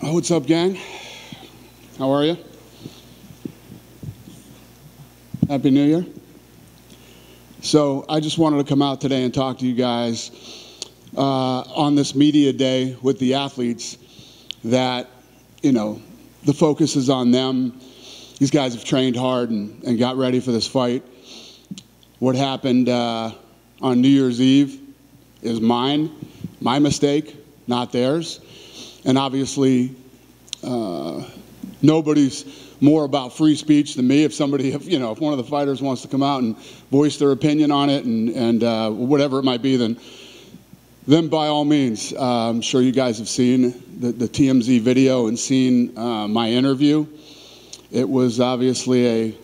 Oh, what's up, gang? How are you? Happy New Year. So I just wanted to come out today and talk to you guys on this media day with the athletes that, you know, the focus is on them. These guys have trained hard and got ready for this fight. What happened on New Year's Eve is my mistake, not theirs. And obviously, nobody's more about free speech than me. If somebody, if one of the fighters wants to come out and voice their opinion on it and whatever it might be, then by all means. I'm sure you guys have seen the TMZ video and seen my interview. It was obviously a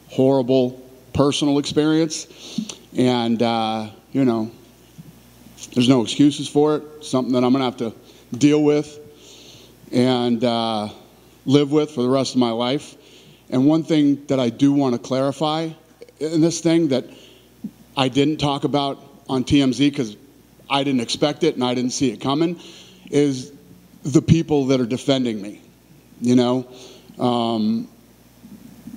horrible personal experience, and there's no excuses for it. Something that I'm going to have to deal with and live with for the rest of my life. And one thing that I do want to clarify in this thing that I didn't talk about on TMZ because I didn't expect it and I didn't see it coming is the people that are defending me.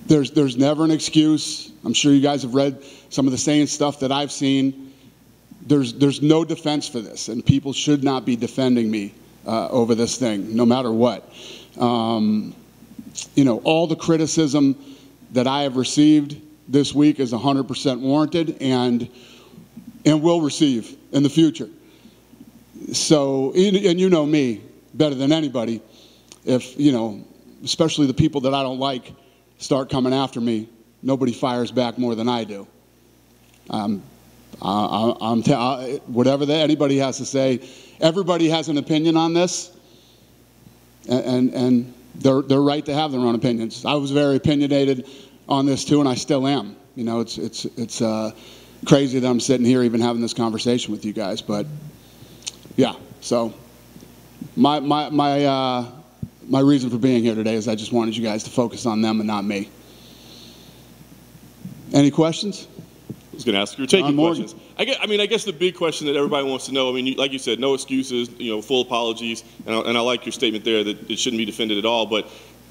There's never an excuse. I'm sure you guys have read some of the same stuff that I've seen. There's no defense for this, and people should not be defending me over this thing, no matter what. All the criticism that I have received this week is 100% warranted and will receive in the future. So, and you know me better than anybody. If, especially the people that I don't like start coming after me, nobody fires back more than I do. Whatever anybody has to say, everybody has an opinion on this, and they're right to have their own opinions. I was very opinionated on this too, and I still am. It's crazy that I'm sitting here even having this conversation with you guys, but yeah. So my reason for being here today is I just wanted you guys to focus on them and not me. Any questions? I was going to ask you, taking questions. I guess the big question that everybody wants to know, like you said, no excuses, full apologies, and I like your statement there that it shouldn't be defended at all, but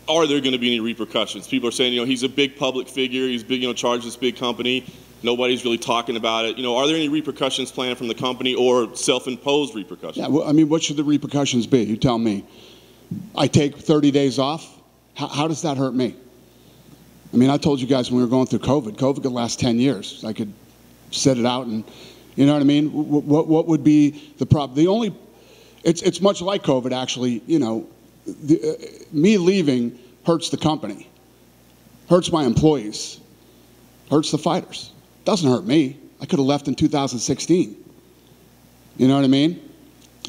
are there going to be any repercussions? People are saying, he's a big public figure, he's big, charged this big company, nobody's really talking about it. Are there any repercussions planned from the company or self-imposed repercussions? Yeah, well, what should the repercussions be? You tell me. I take 30 days off. How does that hurt me? I told you guys when we were going through COVID could last 10 years. I could sit it out and, you know what I mean? What would be the problem? It's much like COVID, actually. Me leaving hurts the company, hurts my employees, hurts the fighters. Doesn't hurt me. I could have left in 2016. You know what I mean?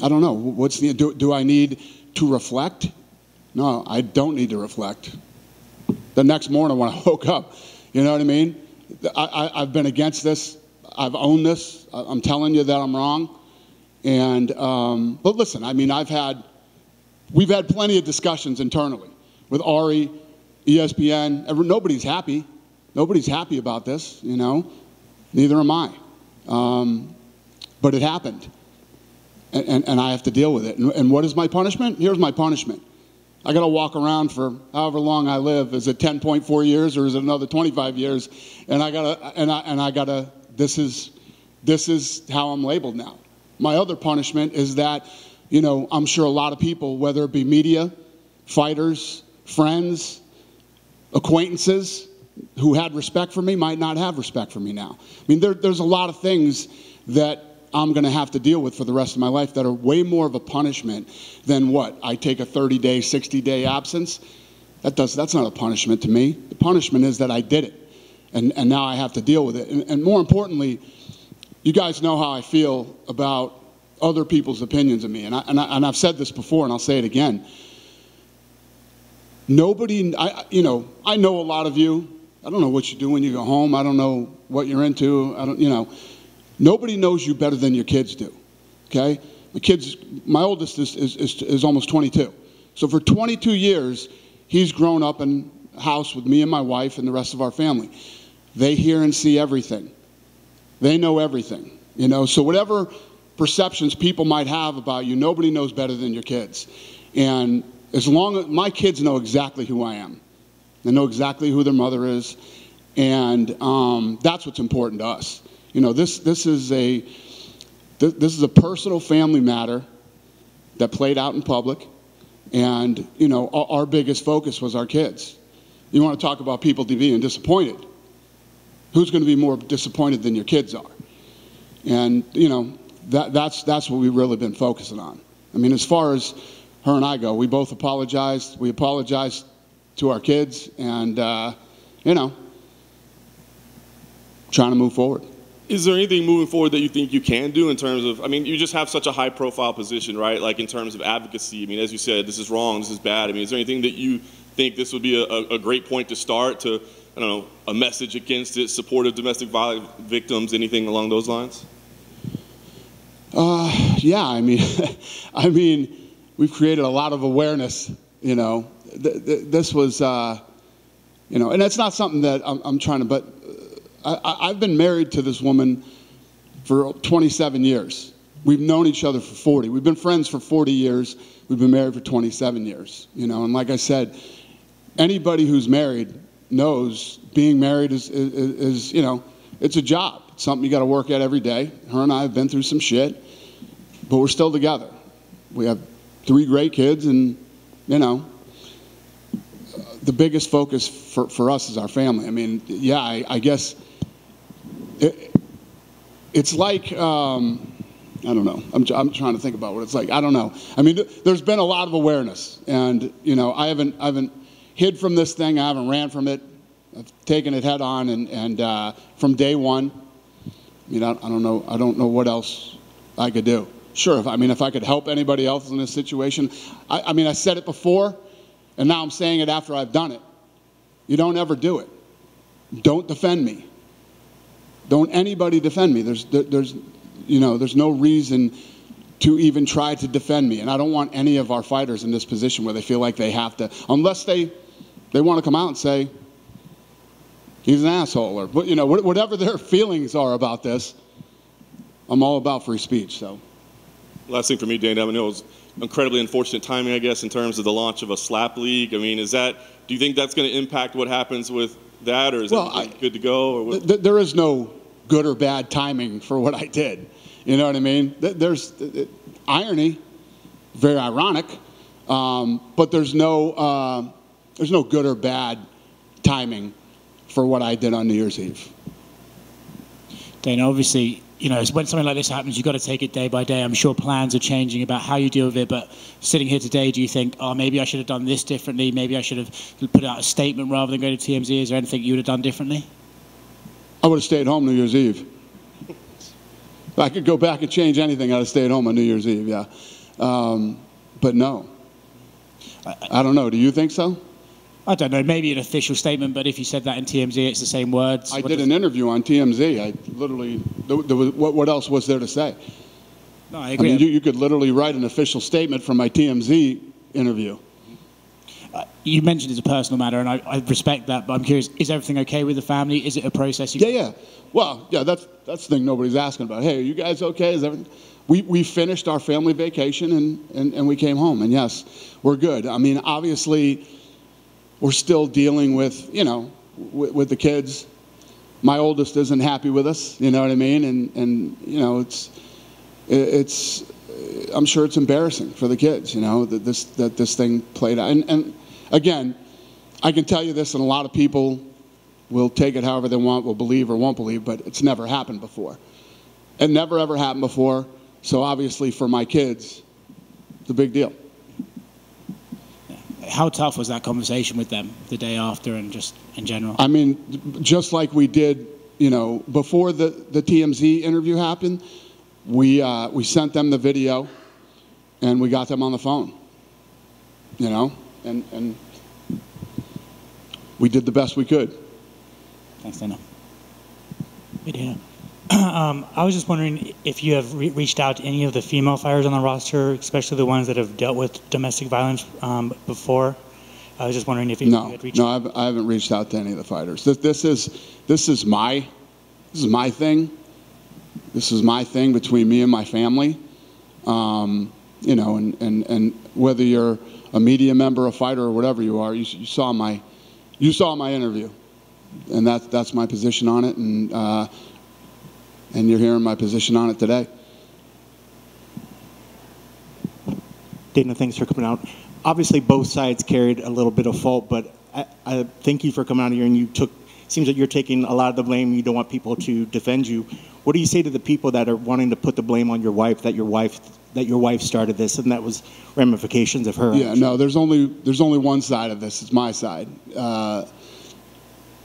I don't know. Do I need to reflect? No, I don't need to reflect. The next morning when I woke up, you know what I mean? I've been against this. I've owned this. I'm telling you that I'm wrong. And but listen, we've had plenty of discussions internally with Ari, ESPN. Nobody's happy. Nobody's happy about this. Neither am I. But it happened, and I have to deal with it. And what is my punishment? Here's my punishment. I got to walk around for however long I live. Is it 10.4 years or is it another 25 years? And I gotta. This is how I'm labeled now. My other punishment is that, I'm sure a lot of people, whether it be media, fighters, friends, acquaintances, who had respect for me might not have respect for me now. There's a lot of things that I'm going to have to deal with for the rest of my life that are way more of a punishment than what? I take a 30-day, 60-day absence? That's not a punishment to me. The punishment is that I did it, and now I have to deal with it. And more importantly, you guys know how I feel about other people's opinions of me, and I've said this before, and I'll say it again. Nobody, I know a lot of you. I don't know what you do when you go home. I don't know what you're into. Nobody knows you better than your kids do, okay? My oldest is almost 22. So for 22 years, he's grown up in a house with me and my wife and the rest of our family. They hear and see everything. They know everything, So whatever perceptions people might have about you, nobody knows better than your kids. And as long as my kids know exactly who I am, they know exactly who their mother is, and that's what's important to us. You know, this is a personal family matter that played out in public, and you know, our biggest focus was our kids. You want to talk about people being disappointed? Who's going to be more disappointed than your kids are? And you know, that's what we've really been focusing on. I mean, as far as her and I go, we both apologized. We apologized to our kids, and you know, trying to move forward. Is there anything moving forward that you think you can do in terms of, I mean, you just have such a high-profile position, right? Like in terms of advocacy. I mean, as you said, this is wrong, this is bad. I mean, is there anything that you think this would be a great point to start to, I don't know, a message against it, support of domestic violence victims, anything along those lines? Yeah, I mean, we've created a lot of awareness. You know, this was, you know, and it's not something that I'm trying to, but I've been married to this woman for 27 years. We've known each other for 40. We've been friends for 40 years. We've been married for 27 years. You know, and like I said, anybody who's married knows being married is you know, it's a job. It's something you got to work at every day. Her and I have been through some shit, but we're still together. We have 3 great kids, and you know, the biggest focus for us is our family. I mean, yeah, I guess it's like, I don't know. I'm trying to think about what it's like. I don't know. I mean, there's been a lot of awareness, and you know, I haven't hid from this thing. I haven't ran from it. I've taken it head on, and from day one. I mean, I don't know what else I could do. Sure, if I could help anybody else in this situation. I mean, I said it before, and now I'm saying it after I've done it. You don't ever do it. Don't defend me. Don't anybody defend me. There's no reason to even try to defend me. And I don't want any of our fighters in this position where they feel like they have to, unless they want to come out and say, he's an asshole, or you know, whatever their feelings are about this. I'm all about free speech. So, last thing for me, Dan, I know it was incredibly unfortunate timing, I guess, in terms of the launch of a slap league. I mean, do you think that's going to impact what happens with that, or is it good to go? Or what? There is no good or bad timing for what I did. You know what I mean? There's irony, very ironic, but there's no good or bad timing for what I did on New Year's Eve. Dana, obviously, you know, when something like this happens, you've got to take it day by day. I'm sure plans are changing about how you deal with it, but sitting here today, do you think, oh, maybe I should have done this differently, maybe I should have put out a statement rather than go to TMZ? Is there anything you would have done differently? I would have stayed home New Year's Eve. If I could go back and change anything, I'd have stayed home on New Year's Eve, yeah. But no. I don't know. Do you think so? I don't know, maybe an official statement, but if you said that in TMZ, it's the same words. I did an interview on TMZ. I literally, what else was there to say? No, I agree. I mean, you could literally write an official statement from my TMZ interview. You mentioned it's a personal matter, and I respect that, but I'm curious, is everything okay with the family? Is it a process? Yeah. Well, yeah, that's the thing nobody's asking about. Hey, are you guys okay? Is everything? We finished our family vacation, and we came home, and yes, we're good. I mean, obviously, we're still dealing with, you know, with the kids. My oldest isn't happy with us, you know what I mean? And you know, it's I'm sure it's embarrassing for the kids, you know, that this thing played out. And again, I can tell you this, and a lot of people will take it however they want, will believe or won't believe, but it's never happened before. It never ever happened before. So obviously for my kids, it's a big deal. How tough was that conversation with them the day after and just in general? I mean, just like we did, you know, before the TMZ interview happened, we sent them the video and we got them on the phone, you know, and we did the best we could. Thanks, Dana. Hey, Dana. I was just wondering if you have reached out to any of the female fighters on the roster, especially the ones that have dealt with domestic violence before. I was just wondering if you had reached out. No, I haven't reached out to any of the fighters. This is my thing. This is my thing between me and my family. You know, and whether you're a media member, a fighter, or whatever you are, you saw my interview, and that's my position on it, and you're hearing my position on it today. Dana, thanks for coming out. Obviously, both sides carried a little bit of fault, but I thank you for coming out here, and seems like you're taking a lot of the blame. You don't want people to defend you. What do you say to the people that are wanting to put the blame on your wife, that your wife started this, and that was ramifications of her Yeah, action? no, there's only one side of this. It's my side.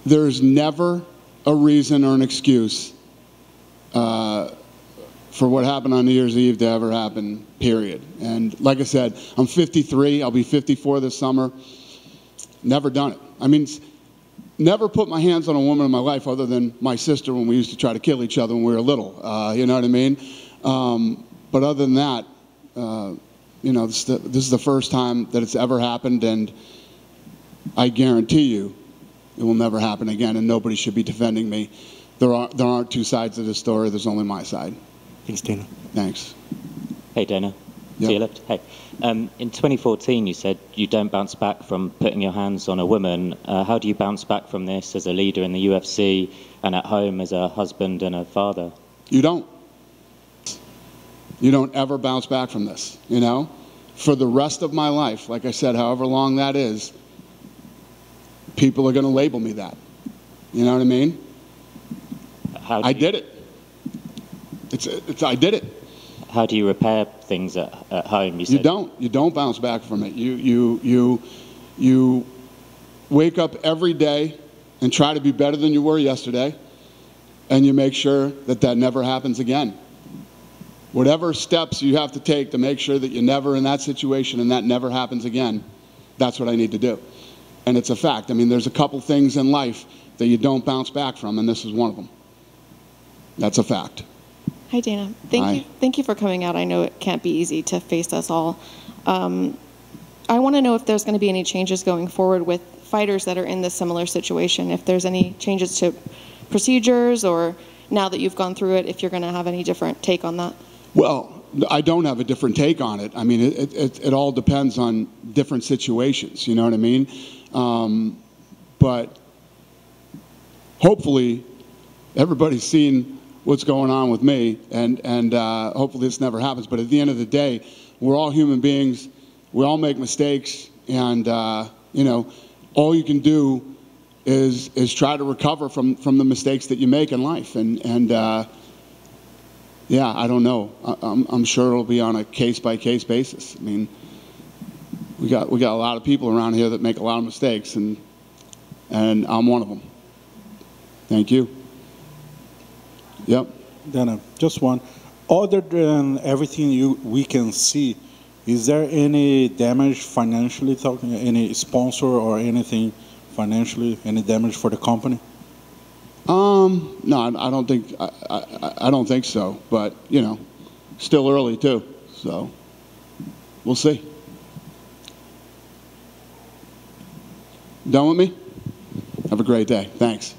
There's never a reason or an excuse for what happened on New Year's Eve to ever happen, period. And like I said, I'm 53. I'll be 54 this summer. Never done it. I mean, never put my hands on a woman in my life other than my sister when we used to try to kill each other when we were little. You know what I mean? But other than that, you know, this is the first time that it's ever happened, and I guarantee you it will never happen again, and nobody should be defending me. There aren't two sides of the story. There's only my side. Thanks, Dana. Thanks. Hey, Dana. Yep. To your left. Hey. In 2014, you said you don't bounce back from putting your hands on a woman. How do you bounce back from this as a leader in the UFC and at home as a husband and a father? You don't. You don't ever bounce back from this, you know? For the rest of my life, like I said, however long that is, people are going to label me that. You know what I mean? I did it. I did it. How do you repair things at home? You don't bounce back from it. You wake up every day and try to be better than you were yesterday, and you make sure that never happens again. Whatever steps you have to take to make sure that you're never in that situation and that never happens again, that's what I need to do. And it's a fact. I mean, there's a couple things in life that you don't bounce back from, and this is one of them. That's a fact. Hi, Dana. Thank you for coming out. I know it can't be easy to face us all. I want to know if there's going to be any changes going forward with fighters that are in this similar situation, if there's any changes to procedures, or now that you've gone through it, if you're going to have any different take on that. Well, I don't have a different take on it. I mean, it all depends on different situations, you know what I mean? But hopefully everybody's seen what's going on with me, and hopefully this never happens. But at the end of the day, we're all human beings. We all make mistakes, and you know, all you can do is try to recover from the mistakes that you make in life. And yeah, I don't know. I'm sure it'll be on a case-by-case basis. I mean, we got a lot of people around here that make a lot of mistakes, and I'm one of them. Thank you. Yep. Dana, just one. Other than everything we can see, is there any damage financially, talking, any sponsor or anything financially, any damage for the company? No, I don't think I don't think so. But you know, still early too, so we'll see. Done with me? Have a great day. Thanks.